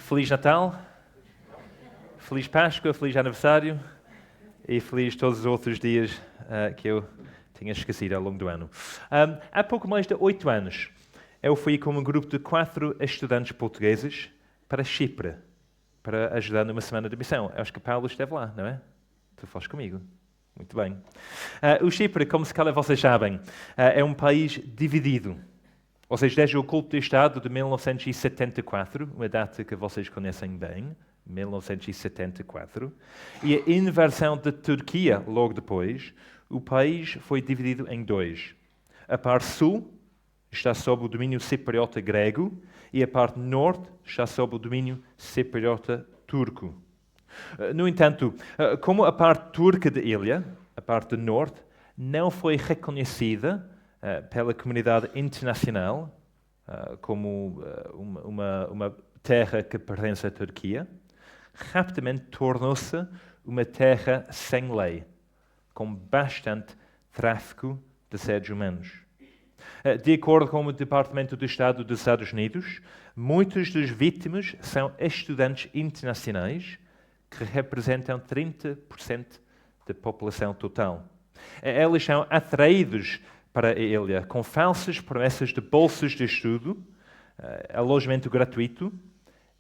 Feliz Natal, Feliz Páscoa, Feliz Aniversário e Feliz todos os outros dias que eu tinha esquecido ao longo do ano. Há pouco mais de 8 anos, eu fui com um grupo de 4 estudantes portugueses para Chipre, para ajudar numa semana de missão. Acho que o Paulo esteve lá, não é? Tu foste comigo. Muito bem. O Chipre, como se calhar vocês sabem, é um país dividido. Ou seja, desde o golpe de Estado de 1974, uma data que vocês conhecem bem, 1974, e a invasão da Turquia logo depois, o país foi dividido em 2. A parte sul está sob o domínio cipriota grego e a parte norte está sob o domínio cipriota turco. No entanto, como a parte turca da ilha, a parte do norte, não foi reconhecida pela comunidade internacional como uma terra que pertence à Turquia, rapidamente tornou-se uma terra sem lei, com bastante tráfico de seres humanos. De acordo com o Departamento de Estado dos Estados Unidos, muitas das vítimas são estudantes internacionais que representam 30% da população total. Eles são atraídos para a ilha com falsas promessas de bolsas de estudo, alojamento gratuito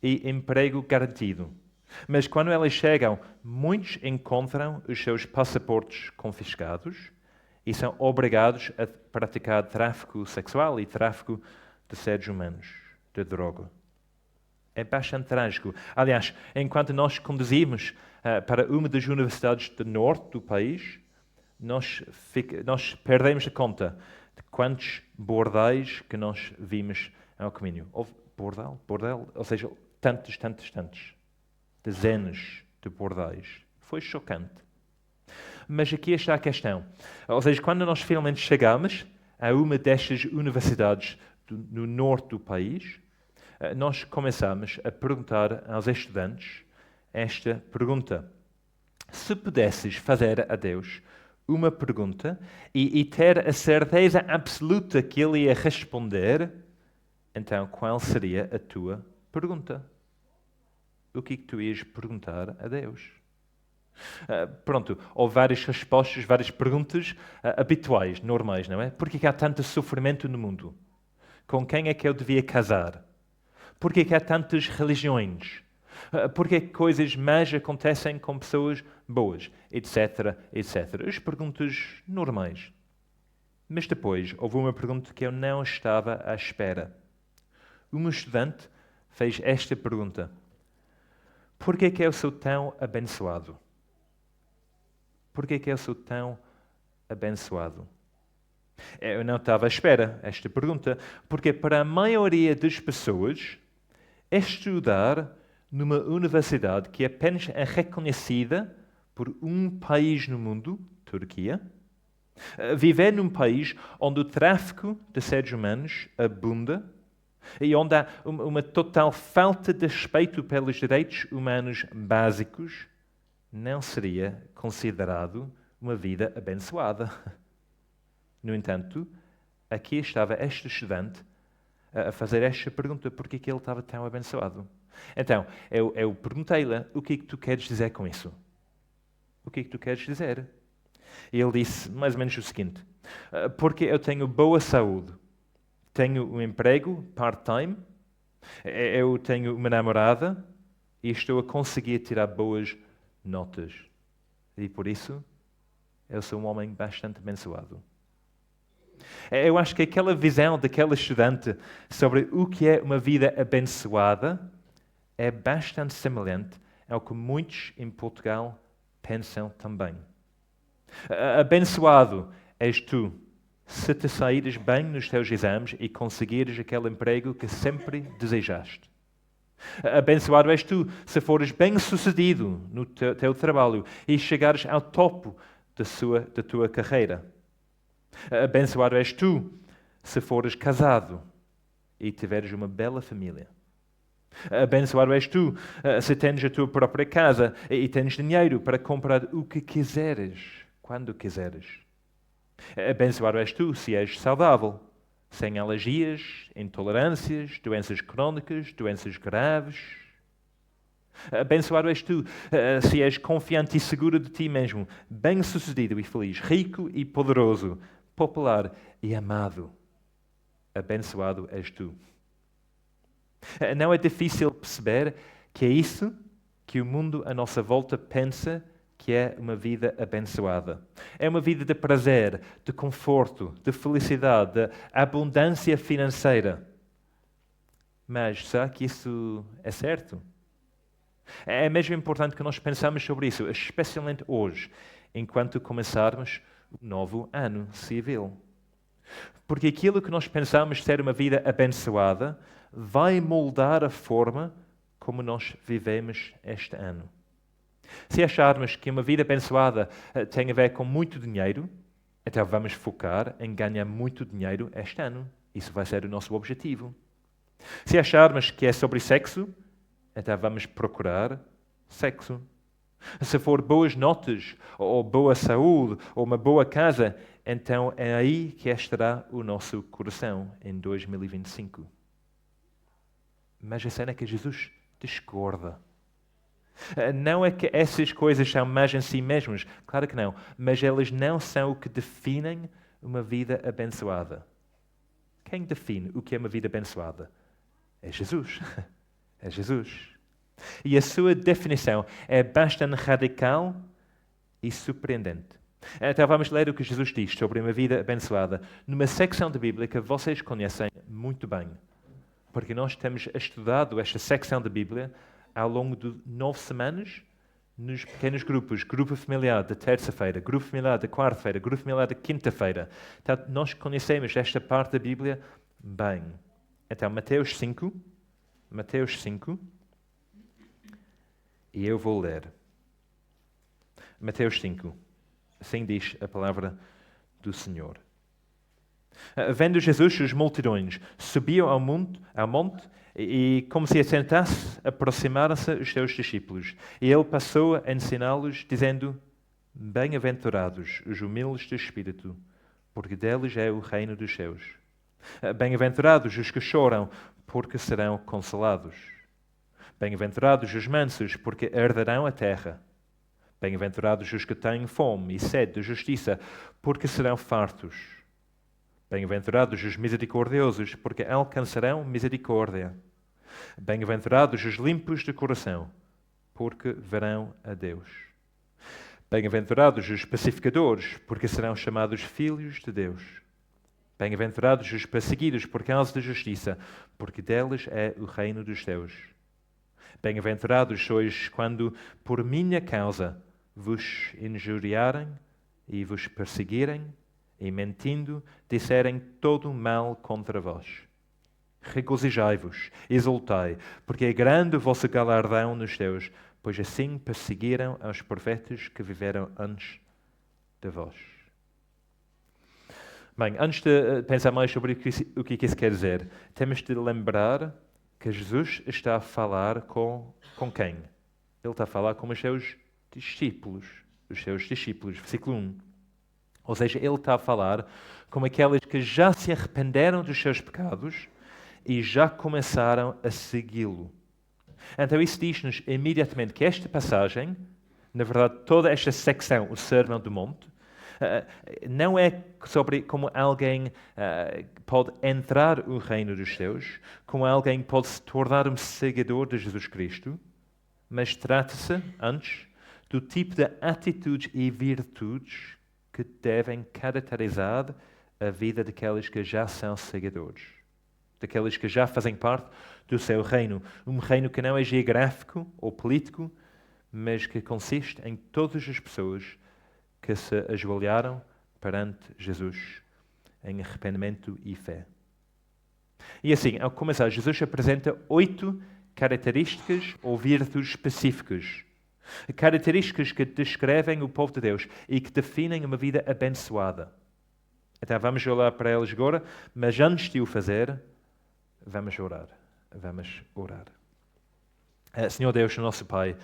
e emprego garantido. Mas quando eles chegam, muitos encontram os seus passaportes confiscados e são obrigados a praticar tráfico sexual e tráfico de seres humanos, de droga. É bastante trágico. Aliás, enquanto nós conduzimos para uma das universidades do norte do país, nós perdemos a conta de quantos bordéis que nós vimos ao caminho. Houve bordel, ou seja, tantos. Dezenas de bordéis. Foi chocante. Mas aqui está a questão. Ou seja, quando nós finalmente chegamos a uma destas universidades no norte do país, nós começamos a perguntar aos estudantes esta pergunta. Se pudesses fazer a Deus uma pergunta e ter a certeza absoluta que Ele ia responder, então qual seria a tua pergunta? O que tu ias perguntar a Deus? Pronto, houve várias respostas, várias perguntas habituais, normais, não é? Por que há tanto sofrimento no mundo? Com quem é que eu devia casar? Por que há tantas religiões? Por que coisas más acontecem com pessoas boas? Etc. As perguntas normais. Mas depois houve uma pergunta que eu não estava à espera. Um estudante fez esta pergunta. Por que eu sou tão abençoado? Por que eu sou tão abençoado? Eu não estava à espera esta pergunta, porque para a maioria das pessoas, estudar numa universidade que apenas é reconhecida por um país no mundo, Turquia, viver num país onde o tráfico de seres humanos abunda e onde há uma total falta de respeito pelos direitos humanos básicos, não seria considerado uma vida abençoada. No entanto, aqui estava este estudante a fazer esta pergunta, por que ele estava tão abençoado? Então, eu perguntei-lhe, o que é que tu queres dizer com isso? O que é que tu queres dizer? E ele disse mais ou menos o seguinte, porque eu tenho boa saúde, tenho um emprego part-time, eu tenho uma namorada e estou a conseguir tirar boas notas. E por isso, eu sou um homem bastante abençoado. Eu acho que aquela visão daquela estudante sobre o que é uma vida abençoada é bastante semelhante ao que muitos em Portugal pensam também. Abençoado és tu se te saíres bem nos teus exames e conseguires aquele emprego que sempre desejaste. Abençoado és tu se fores bem-sucedido no teu trabalho e chegares ao topo da tua carreira. Abençoado és tu se fores casado e tiveres uma bela família. Abençoado és tu se tens a tua própria casa e tens dinheiro para comprar o que quiseres, quando quiseres. Abençoado és tu se és saudável, sem alergias, intolerâncias, doenças crónicas, doenças graves. Abençoado és tu, se és confiante e seguro de ti mesmo, bem-sucedido e feliz, rico e poderoso, popular e amado. Abençoado és tu. Não é difícil perceber que é isso que o mundo à nossa volta pensa que é uma vida abençoada. É uma vida de prazer, de conforto, de felicidade, de abundância financeira. Mas será que isso é certo? É mesmo importante que nós pensamos sobre isso, especialmente hoje, enquanto começarmos o novo ano civil. Porque aquilo que nós pensamos ser uma vida abençoada vai moldar a forma como nós vivemos este ano. Se acharmos que uma vida abençoada tem a ver com muito dinheiro, então vamos focar em ganhar muito dinheiro este ano. Isso vai ser o nosso objetivo. Se acharmos que é sobre sexo, então vamos procurar sexo. Se for boas notas, ou boa saúde, ou uma boa casa, então é aí que estará o nosso coração em 2025. Mas a cena é que Jesus discorda. Não é que essas coisas são más em si mesmas, claro que não, mas elas não são o que definem uma vida abençoada. Quem define o que é uma vida abençoada? É Jesus. É Jesus. E a sua definição é bastante radical e surpreendente. Então vamos ler o que Jesus diz sobre uma vida abençoada numa secção da Bíblia que vocês conhecem muito bem. Porque nós temos estudado esta secção da Bíblia ao longo de 9 semanas nos pequenos grupos. Grupo familiar da terça-feira, grupo familiar da quarta-feira, grupo familiar da quinta-feira. Então nós conhecemos esta parte da Bíblia bem. Então Mateus 5, e eu vou ler. Mateus 5, assim diz a palavra do Senhor. Vendo Jesus, as multidões subiam ao monte e, como se assentasse, aproximaram-se os seus discípulos. E ele passou a ensiná-los, dizendo: Bem-aventurados os humildes de espírito, porque deles é o reino dos céus. Bem-aventurados os que choram, porque serão consolados. Bem-aventurados os mansos, porque herdarão a terra. Bem-aventurados os que têm fome e sede de justiça, porque serão fartos. Bem-aventurados os misericordiosos, porque alcançarão misericórdia. Bem-aventurados os limpos de coração, porque verão a Deus. Bem-aventurados os pacificadores, porque serão chamados filhos de Deus. Bem-aventurados os perseguidos por causa da justiça, porque deles é o reino dos céus. Bem-aventurados sois quando, por minha causa, vos injuriarem e vos perseguirem, e mentindo, disserem todo o mal contra vós. Regozijai-vos, exultai, porque é grande o vosso galardão nos céus, pois assim perseguiram aos profetas que viveram antes de vós. Bem, antes de pensar mais sobre o que isso quer dizer, temos de lembrar que Jesus está a falar com quem? Ele está a falar com os seus discípulos. Versículo 1. Ou seja, ele está a falar com aqueles que já se arrependeram dos seus pecados e já começaram a segui-lo. Então isso diz-nos imediatamente que esta passagem, na verdade toda esta secção, o Sermão do Monte, não é sobre como alguém pode entrar no reino dos céus, como alguém pode se tornar um seguidor de Jesus Cristo, mas trata-se, antes, do tipo de atitudes e virtudes que devem caracterizar a vida daqueles que já são seguidores, daqueles que já fazem parte do seu reino. Um reino que não é geográfico ou político, mas que consiste em todas as pessoas que se ajoelharam perante Jesus em arrependimento e fé. E assim, ao começar, Jesus apresenta 8 características ou virtudes específicas. Características que descrevem o povo de Deus e que definem uma vida abençoada. Então vamos olhar para elas agora, mas antes de o fazer, vamos orar. Senhor Deus, nosso Pai,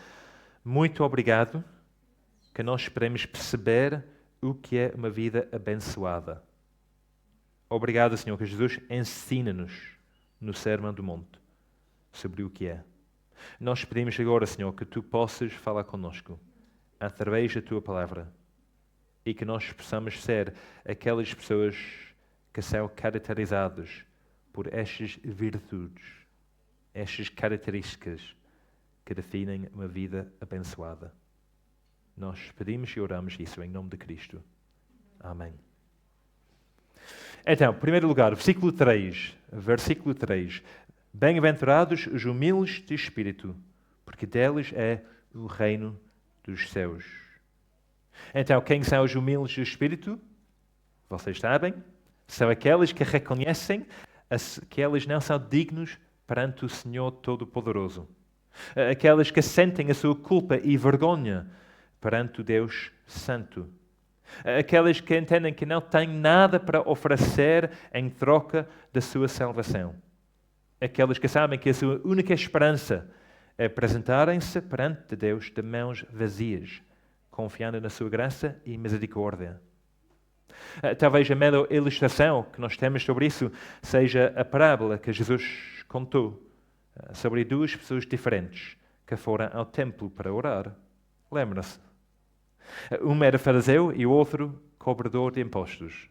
muito obrigado que nós podemos perceber o que é uma vida abençoada. Obrigado, Senhor, que Jesus ensina-nos no Sermão do Monte sobre o que é. Nós pedimos agora, Senhor, que Tu possas falar conosco através da Tua palavra e que nós possamos ser aquelas pessoas que são caracterizadas por estas virtudes, estas características que definem uma vida abençoada. Nós pedimos e oramos isso em nome de Cristo. Amém. Então, em primeiro lugar, versículo 3. Bem-aventurados os humildes de espírito, porque deles é o reino dos céus. Então, quem são os humildes de espírito? Vocês sabem? São aqueles que reconhecem que eles não são dignos perante o Senhor Todo-Poderoso. Aqueles que sentem a sua culpa e vergonha perante o Deus Santo. Aqueles que entendem que não têm nada para oferecer em troca da sua salvação. Aqueles que sabem que a sua única esperança é apresentarem-se perante Deus de mãos vazias, confiando na sua graça e misericórdia. Talvez a melhor ilustração que nós temos sobre isso seja a parábola que Jesus contou sobre duas pessoas diferentes que foram ao templo para orar. Lembra-se? Um era fariseu e o outro cobrador de impostos.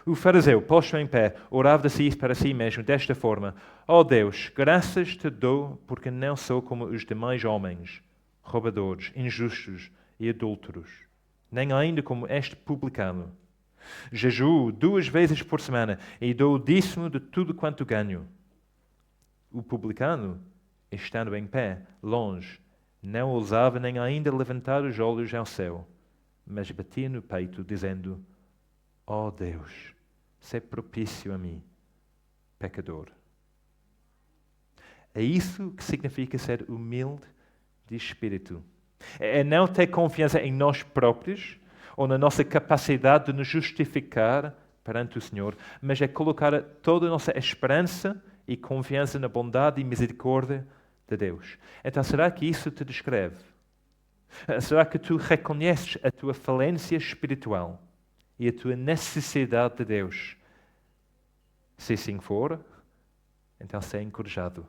O fariseu, posto em pé, orava de si para si mesmo desta forma: ó Deus, graças te dou porque não sou como os demais homens, roubadores, injustos e adúlteros, nem ainda como este publicano. Jejuo 2 vezes por semana e dou o dízimo de tudo quanto ganho. O publicano, estando em pé, longe, não ousava nem ainda levantar os olhos ao céu, mas batia no peito, dizendo: ó Deus, sê propício a mim, pecador. É isso que significa ser humilde de espírito. É não ter confiança em nós próprios ou na nossa capacidade de nos justificar perante o Senhor, mas é colocar toda a nossa esperança e confiança na bondade e misericórdia de Deus. Então, será que isso te descreve? Será que tu reconheces a tua falência espiritual e a tua necessidade de Deus? Se assim for, então seja encorajado,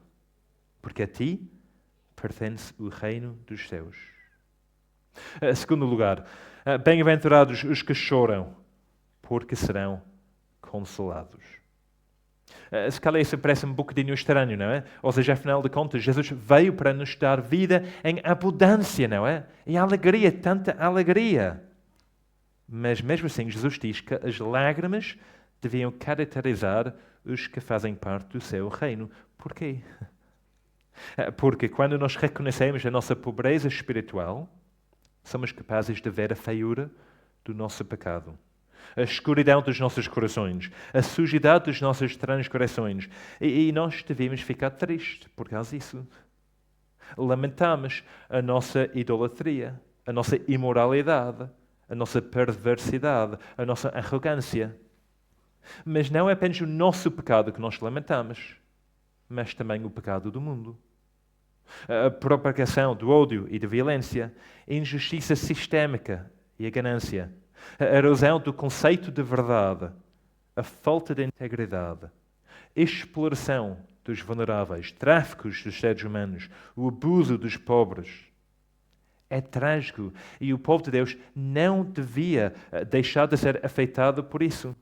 porque a ti pertence o reino dos céus. Segundo lugar, bem-aventurados os que choram, porque serão consolados. Se calhar isso parece um bocadinho estranho, não é? Ou seja, afinal de contas, Jesus veio para nos dar vida em abundância, não é? E alegria, tanta alegria. Mas mesmo assim, Jesus diz que as lágrimas deviam caracterizar os que fazem parte do seu reino. Porquê? Porque quando nós reconhecemos a nossa pobreza espiritual, somos capazes de ver a feiura do nosso pecado, a escuridão dos nossos corações, a sujidade das nossas transgressões. E nós devemos ficar tristes por causa disso. Lamentamos a nossa idolatria, a nossa imoralidade, a nossa perversidade, a nossa arrogância. Mas não é apenas o nosso pecado que nós lamentamos, mas também o pecado do mundo. A propagação do ódio e da violência, a injustiça sistémica e a ganância, a erosão do conceito de verdade, a falta de integridade, a exploração dos vulneráveis, tráficos dos seres humanos, o abuso dos pobres. É trágico e o povo de Deus não devia deixar de ser afetado por isso.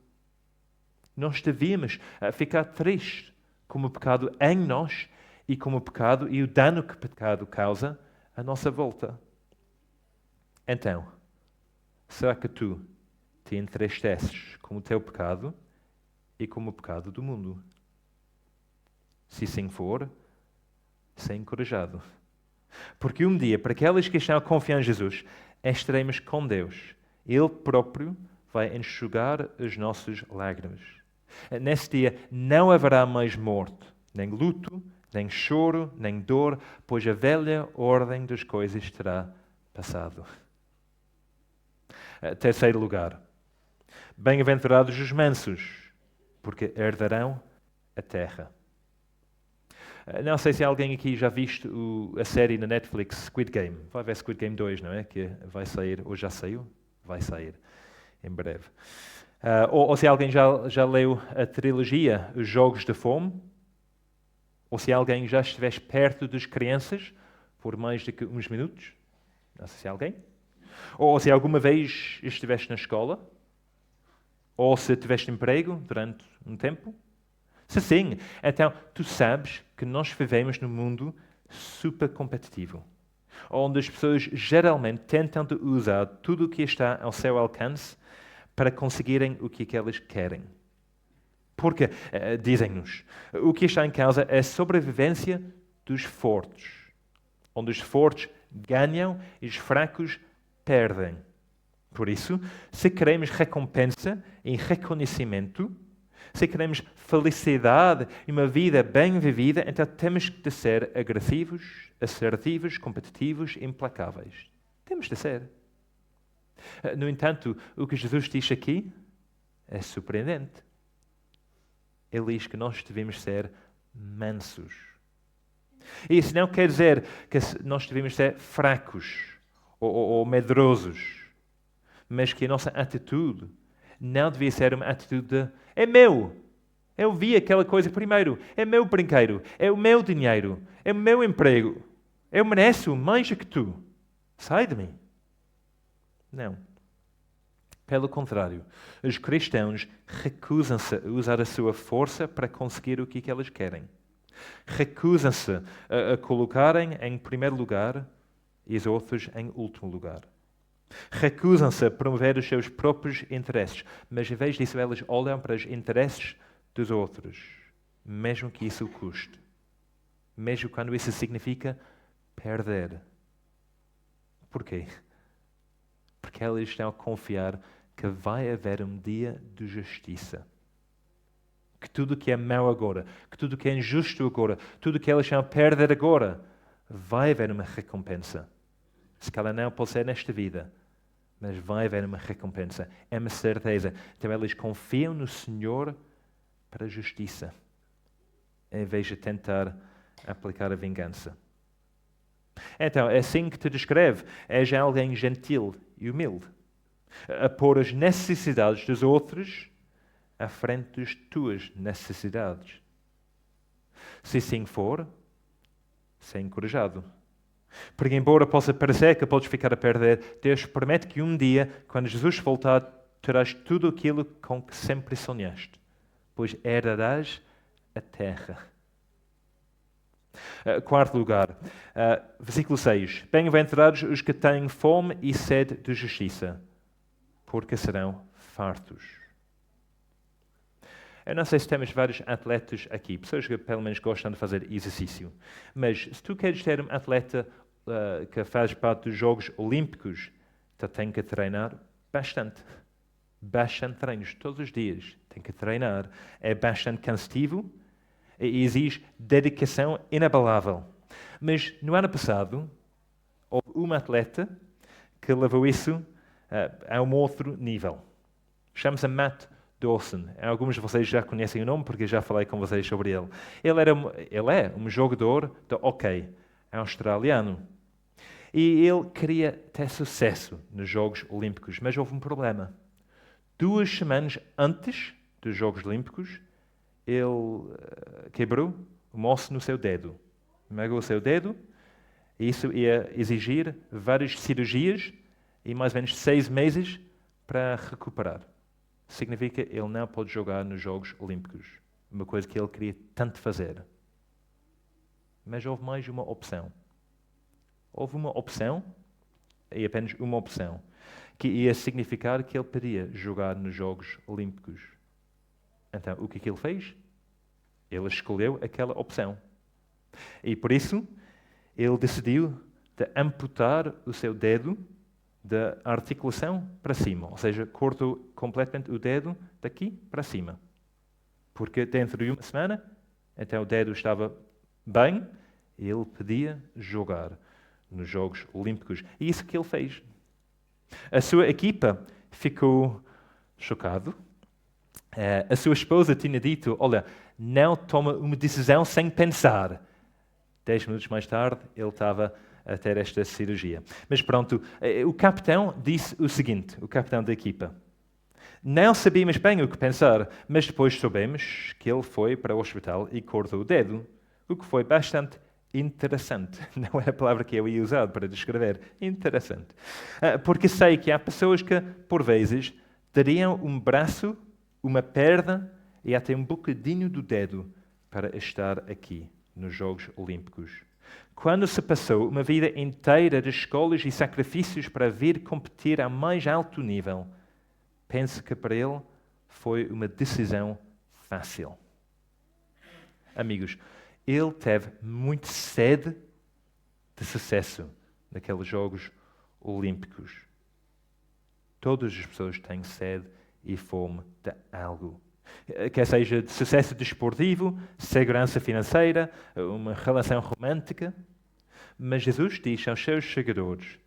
Nós devíamos ficar tristes com o pecado em nós e com o pecado e o dano que o pecado causa à nossa volta. Então, será que tu te entristeces com o teu pecado e com o pecado do mundo? Se assim for, seja encorajado. Porque um dia, para aqueles que estão a confiar em Jesus, estaremos com Deus. Ele próprio vai enxugar as nossas lágrimas. Nesse dia não haverá mais morte, nem luto, nem choro, nem dor, pois a velha ordem das coisas terá passado. Terceiro lugar. Bem-aventurados os mansos, porque herdarão a terra. Não sei se alguém aqui já visto a série na Netflix Squid Game. Vai ver Squid Game 2, não é? Que vai sair, ou já saiu? Vai sair em breve. Ou se alguém já leu a trilogia Os Jogos de Fome. Ou se alguém já estivesse perto das crianças por mais do que uns minutos. Não sei se alguém. Ou se alguma vez estiveste na escola. Ou se tiveste emprego durante um tempo. Se sim, então tu sabes que nós vivemos num mundo super competitivo, onde as pessoas geralmente tentam de usar tudo o que está ao seu alcance para conseguirem o que elas querem. Porque, dizem-nos, o que está em causa é a sobrevivência dos fortes, onde os fortes ganham e os fracos perdem. Por isso, se queremos recompensa e reconhecimento, se queremos felicidade e uma vida bem vivida, então temos de ser agressivos, assertivos, competitivos, implacáveis. Temos de ser. No entanto, o que Jesus diz aqui é surpreendente. Ele diz que nós devemos ser mansos. E isso não quer dizer que nós devemos ser fracos ou medrosos, mas que a nossa atitude não devia ser uma atitude de é meu, eu vi aquela coisa primeiro, é meu brinquedo, é o meu dinheiro, é o meu emprego, eu mereço mais do que tu, sai de mim. Não. Pelo contrário, os cristãos recusam-se a usar a sua força para conseguir o que eles querem. Recusam-se a colocarem em primeiro lugar e os outros em último lugar. Recusam-se a promover os seus próprios interesses, mas em vez disso elas olham para os interesses dos outros, mesmo que isso custe. Mesmo quando isso significa perder. Porquê? Porque elas estão a confiar que vai haver um dia de justiça. Que tudo que é mau agora, que tudo que é injusto agora, tudo que elas estão a perder agora, vai haver uma recompensa. Se calhar não pode ser nesta vida, mas vai haver uma recompensa. É uma certeza. Então eles confiam no Senhor para a justiça, em vez de tentar aplicar a vingança. Então, é assim que te descreve. És alguém gentil e humilde, a pôr as necessidades dos outros à frente das tuas necessidades. Se assim for, ser encorajado. Porque embora possa parecer que podes ficar a perder, Deus promete que um dia, quando Jesus voltar, terás tudo aquilo com que sempre sonhaste, pois herdarás a terra. Quarto lugar, versículo 6. Bem-aventurados os que têm fome e sede de justiça, porque serão fartos. Eu não sei se temos vários atletas aqui, pessoas que pelo menos gostam de fazer exercício. Mas se tu queres ter um atleta que faz parte dos Jogos Olímpicos, tu tens que treinar bastante. Bastante treinos, todos os dias. Tem que treinar. É bastante cansativo e exige dedicação inabalável. Mas no ano passado, houve uma atleta que levou isso a um outro nível. Chama-se Matt Dawson. Alguns de vocês já conhecem o nome porque já falei com vocês sobre ele. Ele é um jogador de hóquei australiano. E ele queria ter sucesso nos Jogos Olímpicos, mas houve um problema. 2 semanas antes dos Jogos Olímpicos, ele quebrou um osso no seu dedo. Magoou o seu dedo, e isso ia exigir várias cirurgias e mais ou menos 6 meses para recuperar. Significa que ele não pode jogar nos Jogos Olímpicos. Uma coisa que ele queria tanto fazer. Mas houve mais uma opção. Houve uma opção, e apenas uma opção, que ia significar que ele podia jogar nos Jogos Olímpicos. Então, o que ele fez? Ele escolheu aquela opção. E por isso, ele decidiu de amputar o seu dedo da articulação para cima, ou seja, cortou completamente o dedo daqui para cima. Porque dentro de uma semana, então o dedo estava bem e ele podia jogar nos Jogos Olímpicos. E isso que ele fez. A sua equipa ficou chocado. A sua esposa tinha dito, olha, não toma uma decisão sem pensar. 10 minutos mais tarde, ele estava a ter esta cirurgia. Mas pronto, o capitão disse o seguinte, o capitão da equipa. Não sabíamos bem o que pensar, mas depois soubemos que ele foi para o hospital e cortou o dedo. o que foi bastante interessante. Não é a palavra que eu ia usar para descrever. Interessante. Porque sei que há pessoas que, por vezes, teriam um braço, uma perna e até um bocadinho do dedo para estar aqui nos Jogos Olímpicos. Quando se passou uma vida inteira de escolhas e sacrifícios para vir competir a mais alto nível, penso que para ele foi uma decisão fácil. Amigos, ele teve muito sede de sucesso naqueles Jogos Olímpicos. Todas as pessoas têm sede e fome de algo. Quer seja de sucesso desportivo, segurança financeira, uma relação romântica. Mas Jesus diz aos seus seguidores,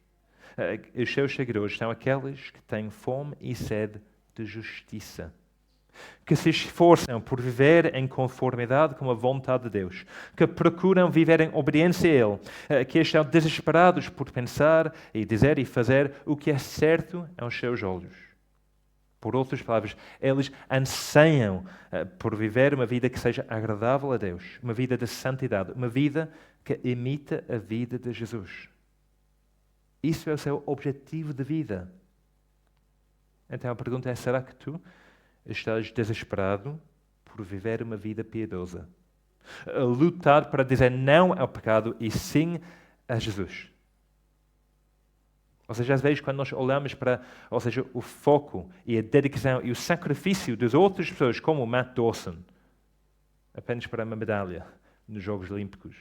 os seus seguidores são aqueles que têm fome e sede de justiça, que se esforçam por viver em conformidade com a vontade de Deus, que procuram viver em obediência a Ele, que estão desesperados por pensar e dizer e fazer o que é certo aos seus olhos. Por outras palavras, eles anseiam por viver uma vida que seja agradável a Deus, uma vida de santidade, uma vida que imita a vida de Jesus. Isso é o seu objetivo de vida. Então a pergunta é, será que tu estás desesperado por viver uma vida piedosa? A lutar para dizer não ao pecado e sim a Jesus? Ou seja, às vezes quando nós olhamos para, ou seja, o foco e a dedicação e o sacrifício das outras pessoas, como o Matt Dawson, apenas para uma medalha nos Jogos Olímpicos,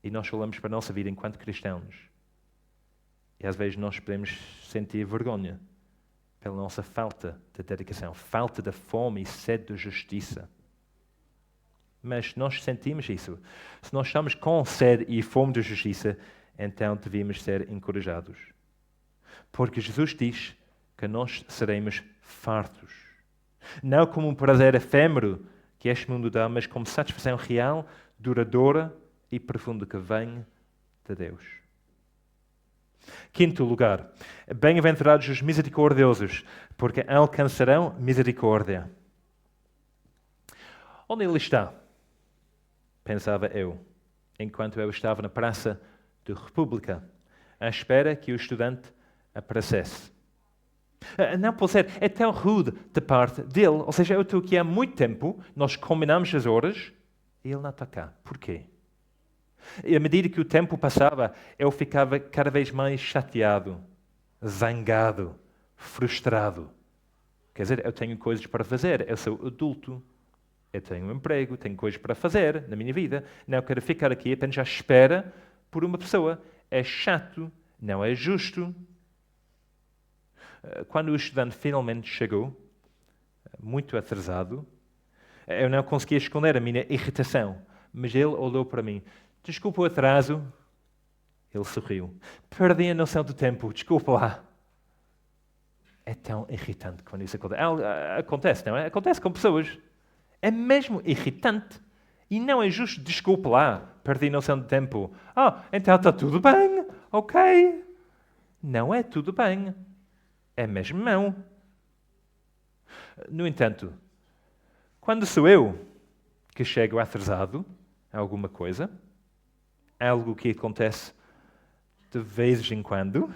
e nós olhamos para a nossa vida enquanto cristãos, e às vezes nós podemos sentir vergonha pela nossa falta de dedicação, falta de fome e sede de justiça. Mas nós sentimos isso. Se nós estamos com sede e fome de justiça, então devemos ser encorajados. Porque Jesus diz que nós seremos fartos. Não como um prazer efêmero que este mundo dá, mas como satisfação real, duradoura e profunda que vem de Deus. Quinto lugar, bem-aventurados os misericordiosos, porque alcançarão misericórdia. Onde ele está? Pensava eu, enquanto eu estava na Praça da República, à espera que o estudante aparecesse. Não pode ser, é tão rude da parte dele. Ou seja, eu estou aqui há muito tempo, nós combinamos as horas e ele não está cá. Porquê? E à medida que o tempo passava, eu ficava cada vez mais chateado, zangado, frustrado. Quer dizer, eu tenho coisas para fazer, eu sou adulto, eu tenho um emprego, tenho coisas para fazer na minha vida. Não quero ficar aqui apenas à espera por uma pessoa. É chato, não é justo. Quando o estudante finalmente chegou, muito atrasado, eu não conseguia esconder a minha irritação, mas ele olhou para mim. Desculpa o atraso. Ele sorriu. Perdi a noção do tempo, desculpa lá. É tão irritante quando isso acontece. Acontece, não é? Acontece com pessoas. É mesmo irritante. E não é justo, desculpa lá, perdi a noção do tempo. Então está tudo bem, ok. Não é tudo bem. É mesmo não. No entanto, quando sou eu que chego atrasado a alguma coisa, algo que acontece de vez em quando,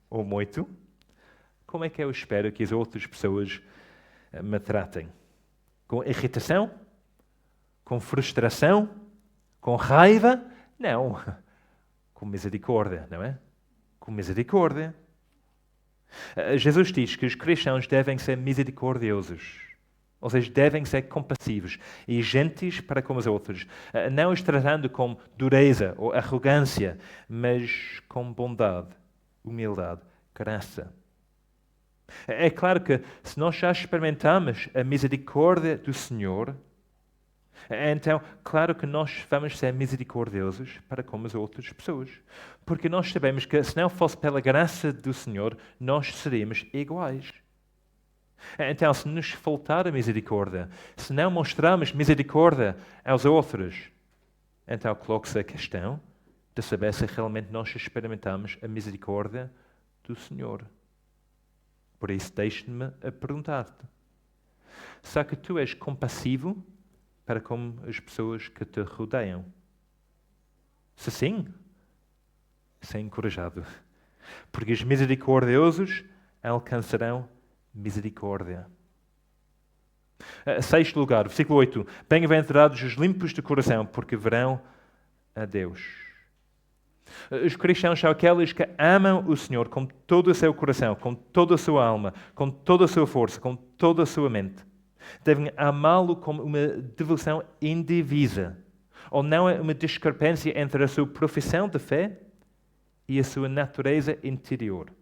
ou muito, como é que eu espero que as outras pessoas me tratem? Com irritação? Com frustração? Com raiva? Não. Com misericórdia, não é? Com misericórdia. Jesus diz que os cristãos devem ser misericordiosos. Ou seja, devem ser compassivos e gentis para com os outros, não os tratando com dureza ou arrogância, mas com bondade, humildade, graça. É claro que se nós já experimentamos a misericórdia do Senhor, então, claro que nós vamos ser misericordiosos para com as outras pessoas. Porque nós sabemos que se não fosse pela graça do Senhor, nós seríamos iguais. Então, se nos faltar a misericórdia, se não mostrarmos misericórdia aos outros, então coloca-se a questão de saber se realmente nós experimentamos a misericórdia do Senhor. Por isso, deixe-me perguntar-te. Será que tu és compassivo para com as pessoas que te rodeiam? Se sim, ser encorajado. Porque os misericordiosos alcançarão misericórdia. Sexto lugar, versículo 8. Bem-aventurados os limpos de coração, porque verão a Deus. Os cristãos são aqueles que amam o Senhor com todo o seu coração, com toda a sua alma, com toda a sua força, com toda a sua mente. Devem amá-lo com uma devoção indivisa. Ou não há uma discrepância entre a sua profissão de fé e a sua natureza interior.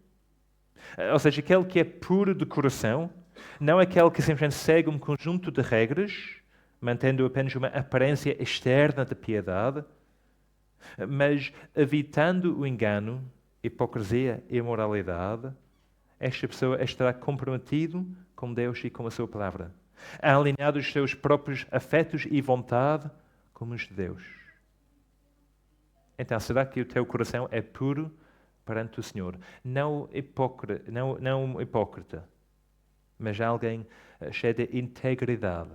Ou seja, aquele que é puro de coração não é aquele que simplesmente segue um conjunto de regras, mantendo apenas uma aparência externa de piedade, mas evitando o engano, hipocrisia e imoralidade. Esta pessoa estará comprometido com Deus e com a sua palavra, alinhado os seus próprios afetos e vontade como os de Deus. Então, será que o teu coração é puro perante o Senhor? Não hipócrita, mas alguém cheio de integridade.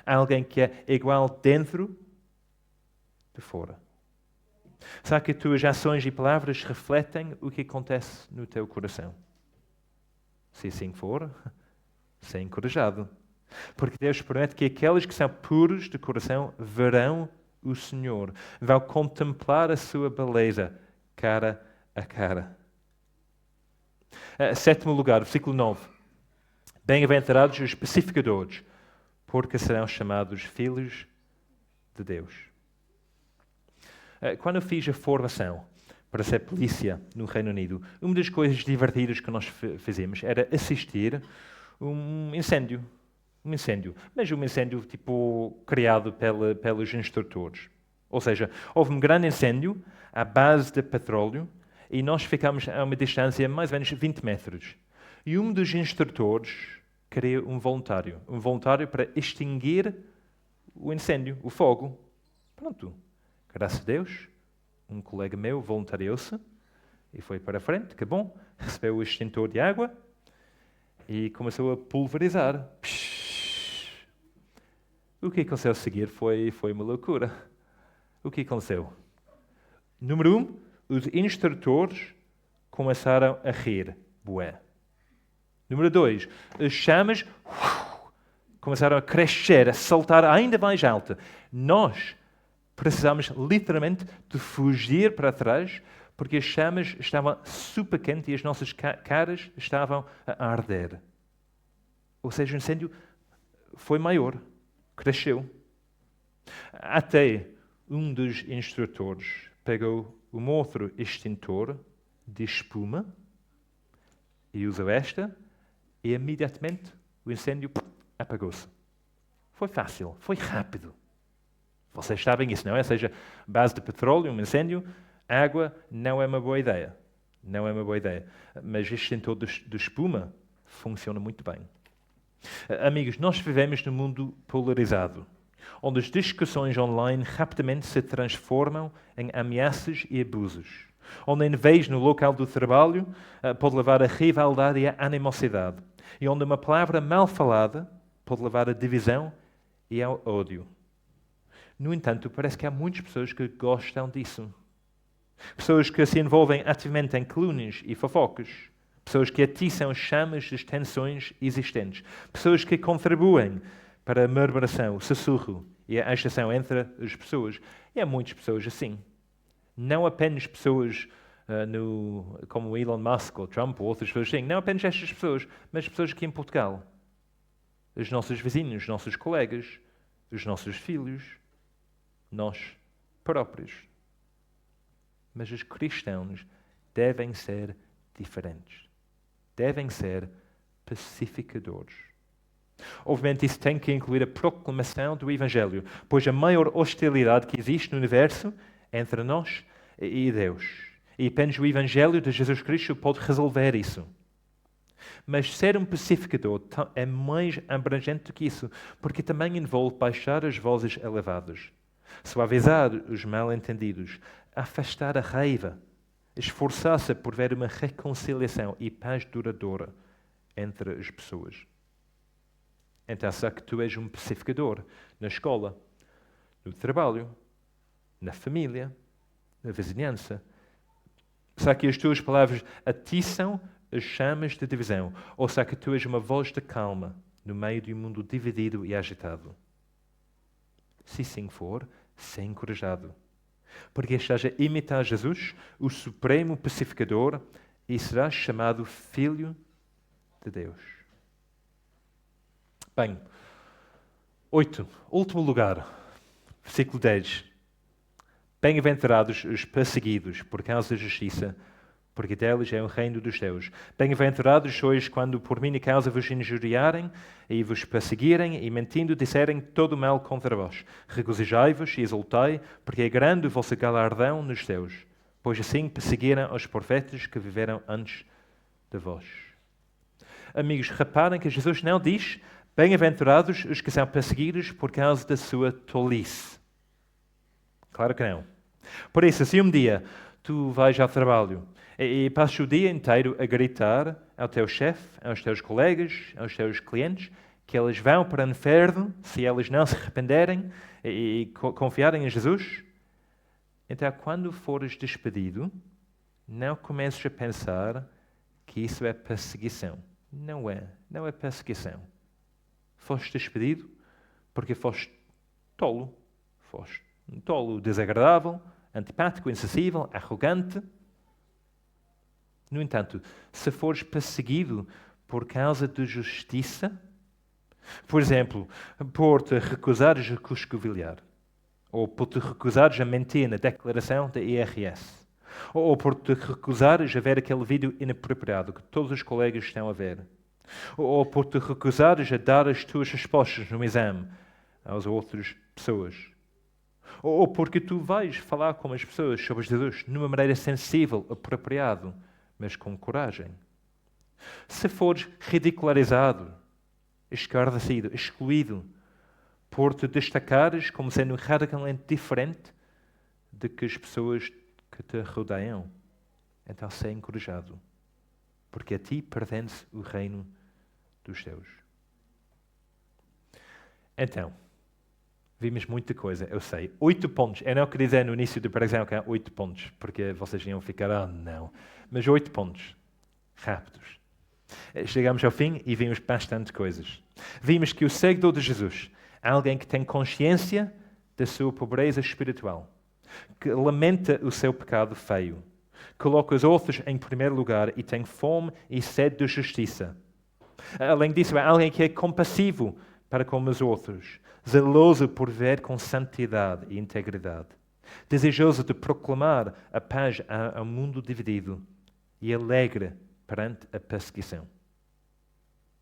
Alguém que é igual dentro de fora. Será que as tuas ações e palavras refletem o que acontece no teu coração? Se assim for, ser encorajado. Porque Deus promete que aqueles que são puros de coração verão o Senhor, vão contemplar a sua beleza cara a cara. Sétimo lugar, versículo 9. Bem-aventurados os pacificadores, porque serão chamados filhos de Deus. Quando eu fiz a formação para ser polícia no Reino Unido, uma das coisas divertidas que nós fazíamos era assistir um incêndio, mas um incêndio tipo criado pelos instrutores. Ou seja, houve um grande incêndio à base de petróleo e nós ficámos a uma distância de mais ou menos 20 metros. E um dos instrutores queria um voluntário para extinguir o incêndio, o fogo. Pronto. Graças a Deus, um colega meu voluntariou-se e foi para a frente, que bom, recebeu o extintor de água e começou a pulverizar. O que aconteceu a seguir foi uma loucura. O que aconteceu? Número 1, os instrutores começaram a rir. Bué. Número 2, as chamas começaram a crescer, a saltar ainda mais alto. Nós precisámos literalmente de fugir para trás porque as chamas estavam super quentes e as nossas caras estavam a arder. Ou seja, o incêndio foi maior, cresceu. Até um dos instrutores pegou um outro extintor de espuma e usou esta e imediatamente o incêndio apagou-se. Foi fácil, foi rápido. Vocês sabem isso, não é? Ou seja, base de petróleo, um incêndio, água, não é uma boa ideia. Não é uma boa ideia. Mas este extintor de espuma funciona muito bem. Amigos, nós vivemos num mundo polarizado, onde as discussões online rapidamente se transformam em ameaças e abusos. Onde, em vez no local do trabalho, pode levar a rivalidade e a animosidade. E onde uma palavra mal falada pode levar à divisão e ao ódio. No entanto, parece que há muitas pessoas que gostam disso. Pessoas que se envolvem ativamente em calúnias e fofocas. Pessoas que atiçam as chamas das tensões existentes. Pessoas que contribuem para a murmuração, o sussurro e a agitação entre as pessoas. E há muitas pessoas assim. Não apenas pessoas como Elon Musk ou Trump ou outras pessoas assim. Não apenas estas pessoas, mas pessoas aqui em Portugal. Os nossos vizinhos, os nossos colegas, os nossos filhos, nós próprios. Mas os cristãos devem ser diferentes. Devem ser pacificadores. Obviamente isso tem que incluir a proclamação do Evangelho, pois a maior hostilidade que existe no universo é entre nós e Deus. E apenas o Evangelho de Jesus Cristo pode resolver isso. Mas ser um pacificador é mais abrangente do que isso, porque também envolve baixar as vozes elevadas, suavizar os mal-entendidos, afastar a raiva, esforçar-se por ver uma reconciliação e paz duradoura entre as pessoas. Então, será que tu és um pacificador na escola, no trabalho, na família, na vizinhança. Será que as tuas palavras atiçam as chamas de divisão? Ou será que tu és uma voz de calma no meio de um mundo dividido e agitado? Se sim for, seja encorajado. Porque estás a imitar Jesus, o supremo pacificador, e serás chamado Filho de Deus. Bem, 8. Último lugar, versículo 10. Bem-aventurados os perseguidos por causa da justiça, porque deles é o reino dos céus. Bem-aventurados sois quando por minha causa vos injuriarem e vos perseguirem e mentindo disserem todo o mal contra vós. Regozijai-vos e exultai, porque é grande o vosso galardão nos céus, pois assim perseguiram os profetas que viveram antes de vós. Amigos, reparem que Jesus não diz bem-aventurados os que são perseguidos por causa da sua tolice. Claro que não. Por isso, se um dia tu vais ao trabalho e passas o dia inteiro a gritar ao teu chefe, aos teus colegas, aos teus clientes, que eles vão para o inferno se eles não se arrependerem e confiarem em Jesus, então quando fores despedido, não comeces a pensar que isso é perseguição. Não é perseguição. Foste despedido porque foste tolo. Foste um tolo desagradável, antipático, insensível, arrogante. No entanto, se fores perseguido por causa de justiça, por exemplo, por te recusares a cuscovilhar, ou por te recusares a mentir na declaração da IRS, ou por te recusares a ver aquele vídeo inapropriado que todos os colegas estão a ver, ou por te recusares a dar as tuas respostas no exame às outras pessoas, ou porque tu vais falar com as pessoas sobre Jesus de uma maneira sensível, apropriado, mas com coragem. Se fores ridicularizado, escarnecido, excluído, por te destacares como sendo radicalmente diferente de que as pessoas que te rodeiam, então seja encorajado, porque a ti pertence o reino dos céus. Então, vimos muita coisa, eu sei. 8 pontos. Eu não queria dizer no início do pregação que há 8 pontos, porque vocês iam ficar, não. Mas 8 pontos. Rápidos. Chegamos ao fim e vimos bastante coisas. Vimos que o seguidor de Jesus é alguém que tem consciência da sua pobreza espiritual, que lamenta o seu pecado feio, coloca os outros em primeiro lugar e tem fome e sede de justiça. Além disso, é alguém que é compassivo para com os outros, zeloso por viver com santidade e integridade, desejoso de proclamar a paz ao mundo dividido e alegre perante a perseguição.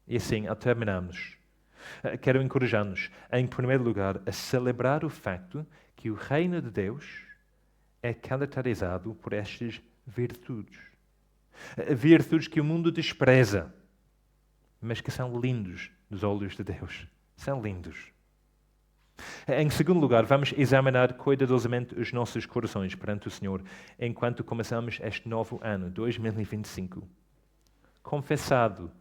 E assim, ao terminarmos, quero encorajar-nos, em primeiro lugar, a celebrar o facto que o reino de Deus é caracterizado por estas virtudes. Virtudes que o mundo despreza, mas que são lindos nos olhos de Deus. São lindos. Em segundo lugar, vamos examinar cuidadosamente os nossos corações perante o Senhor enquanto começamos este novo ano, 2025. Confessando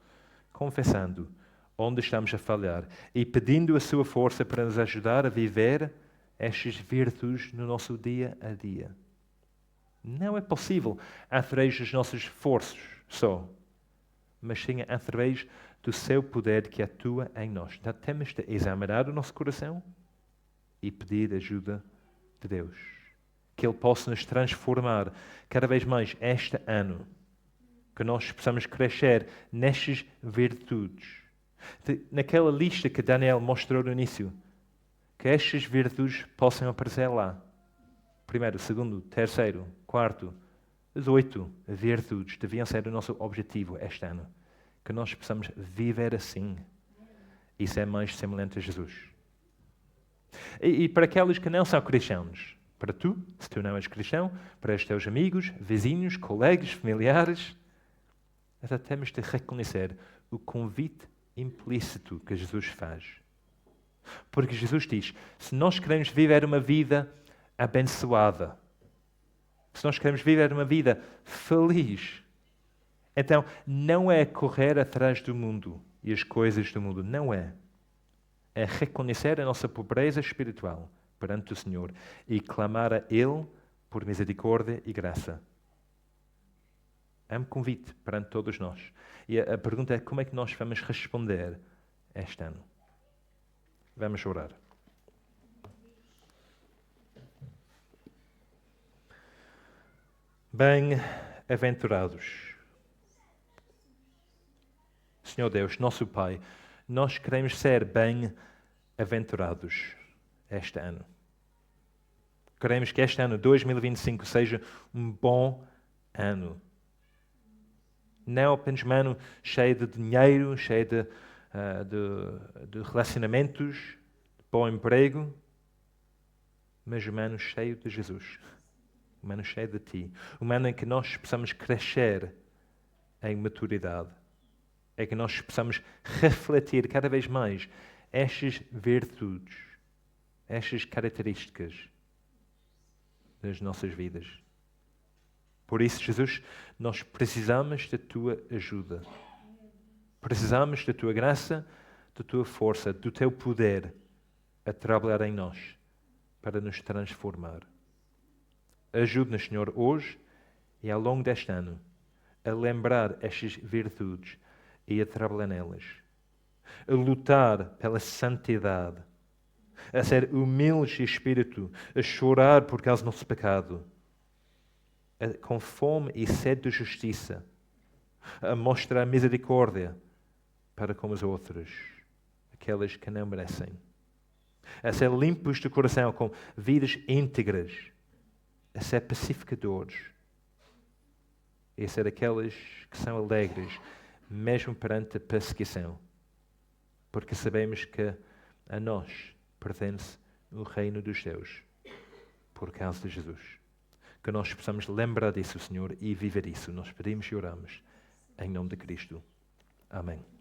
onde estamos a falhar e pedindo a sua força para nos ajudar a viver estas virtudes no nosso dia a dia. Não é possível através dos nossos esforços só, mas sim através do seu poder que atua em nós. Então temos de examinar o nosso coração e pedir ajuda de Deus. Que Ele possa nos transformar cada vez mais este ano. Que nós possamos crescer nestas virtudes. Naquela lista que Daniel mostrou no início. Que estas virtudes possam aparecer lá. Primeiro, segundo, terceiro, quarto. As 8 virtudes deviam ser o nosso objetivo este ano. Que nós possamos viver assim e ser mais semelhante a Jesus. E para aqueles que não são cristãos, para tu, se tu não és cristão, para os teus amigos, vizinhos, colegas, familiares, então temos de reconhecer o convite implícito que Jesus faz. Porque Jesus diz, se nós queremos viver uma vida abençoada, se nós queremos viver uma vida feliz, então não é correr atrás do mundo e as coisas do mundo, não é. É reconhecer a nossa pobreza espiritual, perante o Senhor e clamar a Ele por misericórdia e graça. É um convite perante todos nós. E a pergunta é como é que nós vamos responder este ano? Vamos orar. Bem-aventurados. Senhor Deus, nosso Pai, nós queremos ser bem-aventurados este ano. Queremos que este ano, 2025, seja um bom ano. Não apenas um ano cheio de dinheiro, cheio de relacionamentos, de bom emprego, mas um ano cheio de Jesus. Um ano cheio de Ti. Um ano em que nós possamos crescer em maturidade. Em que nós possamos refletir cada vez mais estas virtudes, estas características das nossas vidas. Por isso, Jesus, nós precisamos da Tua ajuda. Precisamos da Tua graça, da Tua força, do Teu poder a trabalhar em nós para nos transformar. Ajude-nos, Senhor, hoje e ao longo deste ano a lembrar estas virtudes e a trabalhar nelas. A lutar pela santidade. A ser humildes de espírito. A chorar por causa do nosso pecado. Com fome e sede de justiça. A mostrar misericórdia para com os outros. Aqueles que não merecem. A ser limpos de coração com vidas íntegras. A ser pacificadores. E a ser aqueles que são alegres, mesmo perante a perseguição. Porque sabemos que a nós pertence o reino dos céus, por causa de Jesus. Que nós possamos lembrar disso, Senhor, e viver isso. Nós pedimos e oramos em nome de Cristo. Amém.